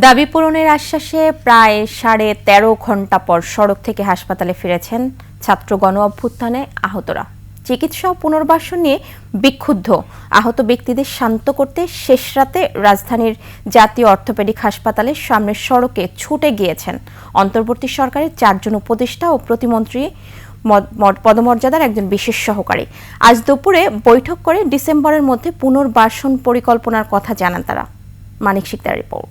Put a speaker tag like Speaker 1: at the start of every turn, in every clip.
Speaker 1: দাবি পূরণের আশ্বাসে প্রায় 13.5 ঘণ্টা পর সড়ক থেকে হাসপাতালে ফিরেছেন ছাত্র গণ অভ্যুত্থানে আহতরা। চিকিৎসা ও পুনর্বাসন নিয়ে বিক্ষুব্ধ আহত ব্যক্তিদের শান্ত করতে শেষ রাতে রাজধানীর জাতীয় অর্থোপেডিক হাসপাতালের সামনের সড়কে ছুটে গিয়েছেন অন্তর্বর্তী সরকারের 4 জন উপদেষ্টা ও প্রতিমন্ত্রী পদমর্যাদার একজন বিশেষ সহকারী। আজ দুপুরে বৈঠক করে ডিসেম্বরের মধ্যে পুনর্বাসন পরিকল্পনার কথা জানান তারা। মানিক শিকদার রিপোর্ট।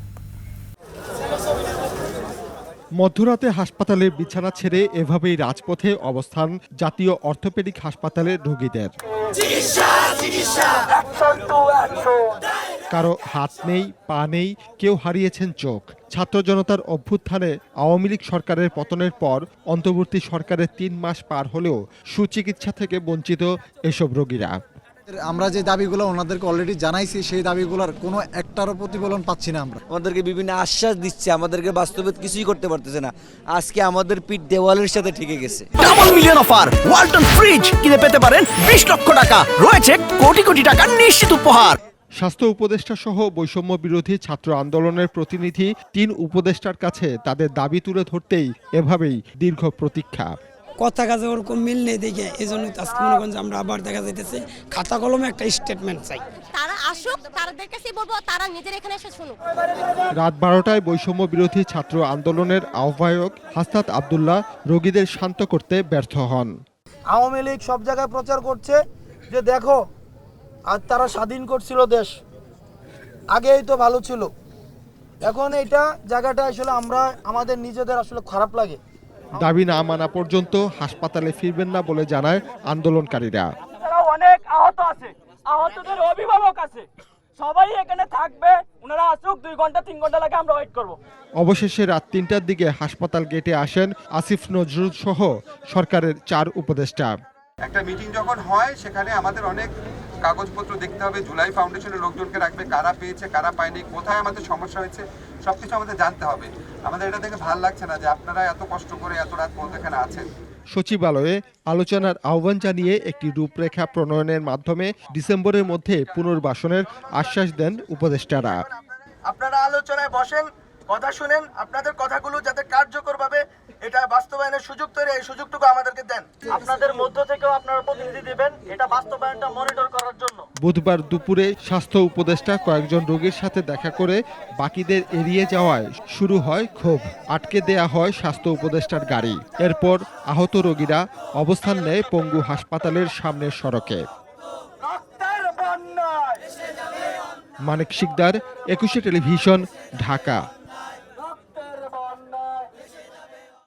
Speaker 2: মধ্যরাতে হাসপাতালের বিছানা ছেড়ে এভাবেই রাজপথে অবস্থান জাতীয় অর্থোপেডিক হাসপাতালের রোগীদের। কারো হাত নেই, পা নেই, কেউ হারিয়েছেন চোখ। ছাত্র জনতার অভ্যুত্থানে আওয়ামী লীগ সরকারের পতনের পর অন্তর্বর্তী সরকারের 3 মাস পার হলেও সুচিকিৎসা থেকে বঞ্চিত এসব রোগীরা।
Speaker 3: আমরা যে দাবিগুলো ওনাদেরকে অলরেডি জানাইছি, সেই দাবিগুলোর কোনো একটারও প্রতিফলন পাচ্ছি না। আমরা
Speaker 4: আমাদেরকে বিভিন্ন আশ্বাস দিচ্ছে, আমাদেরকে বাস্তবে কিছুই করতে পারতেছে না। আজকে আমাদের পিঠ দেওয়ালের সাথে ঠেকে গেছে।
Speaker 5: Double million offer Walton fridge কিনে পেতে পারেন 20 লক্ষ টাকা, রয়েছে কোটি কোটি টাকার নিশ্চিত উপহার।
Speaker 2: স্বাস্থ্য উপদেষ্টা সহ বৈষম্য বিরোধী ছাত্র আন্দোলনের প্রতিনিধি 3 উপদেষ্টার কাছে তাদের দাবি তুলে ধরতেই এভাবেই দীর্ঘ প্রতীক্ষা।
Speaker 6: কথা কাজে ওরকম মিল নেই দেখে এই জন্য আজকে মনে করেন যে আমরা আবার দেখা যাইতেছে খাতা কলমে একটা স্টেটমেন্ট চাই।
Speaker 7: তারা আসুক, তাদের কাছে বলবো, তারা নিজের এখানে এসে শুনুক।
Speaker 2: রাত 12টায় বৈষম্য বিরোধী ছাত্র আন্দোলনের আহ্বায়ক হাসনাত আব্দুল্লাহ রোগীদের শান্ত করতে ব্যর্থ হন।
Speaker 8: আওয়ামী লীগ সব জায়গায় প্রচার করছে যে দেখো আর তারা স্বাধীন করছিল দেশ, আগেই তো ভালো ছিল। এখন এইটা জায়গাটা আসলে আমরা আমাদের নিজেদের আসলে খারাপ লাগে।
Speaker 2: দাবি না মানা পর্যন্ত হাসপাতালে ফিরবেন না বলে জানায় আন্দোলনকারীরা।
Speaker 9: অনেক আহত আছে, আহতদের অভিভাবক আছে, সবাই এখানে থাকবে। ওনারা আসুক, 2 ঘন্টা 3 ঘন্টা লাগে আমরা ওয়েট করব।
Speaker 2: অবশেষে রাত 3টার দিকে হাসপাতাল গেটে আসেন আসিফ নজরুল সহ সরকারের 4 উপদেষ্টা।
Speaker 10: একটা মিটিং যখন হয় সেখানে আমাদের অনেক কাগজপত্র দেখতে হবে, জুলাই ফাউন্ডেশনের লোকজনকে রাখবে, কারা পেয়েছে কারা পায়নি, কোথায় আমাদের সমস্যা হয়েছে সবকিছু আমাদের জানতে হবে। আমাদের এটা দেখে ভালো লাগছে না যে আপনারা এত কষ্ট করে এত রাত পর্যন্ত এখানে আছেন।
Speaker 2: সচিবালয়ে আলোচনার আহ্বান জানিয়ে একটি রূপরেখা প্রণয়নের মাধ্যমে ডিসেম্বরের মধ্যে পুনর্বাসনের আশ্বাস দেন উপদেষ্টারা।
Speaker 8: আপনারা আলোচনায় বসেন, কথা শুনেন, আপনাদের কথাগুলো যাতে কার্যকরভাবে এটা বাস্তবায়নের সুযোগ তৈরি, এই সুযোগটুকু আমাদেরকে দেন। আপনাদের মধ্য থেকেও আপনারা প্রতিনিধি দিবেন এটা বাস্তবায়নটা মনিটর করার জন্য।
Speaker 2: বুধবার দুপুরে স্বাস্থ্য উপদেষ্টা কয়েকজন রোগীর সাথে দেখা করে বাকিদের এড়িয়ে যাওয়ায় শুরু হয় ক্ষোভ। আটকে দেয়া হয় স্বাস্থ্য উপদেষ্টার গাড়ি। এরপর আহত রোগীরা অবস্থান নেয় পঙ্গু হাসপাতালের সামনের সড়কে। মানিক শিকদার, 21 টেলিভিশন, ঢাকা।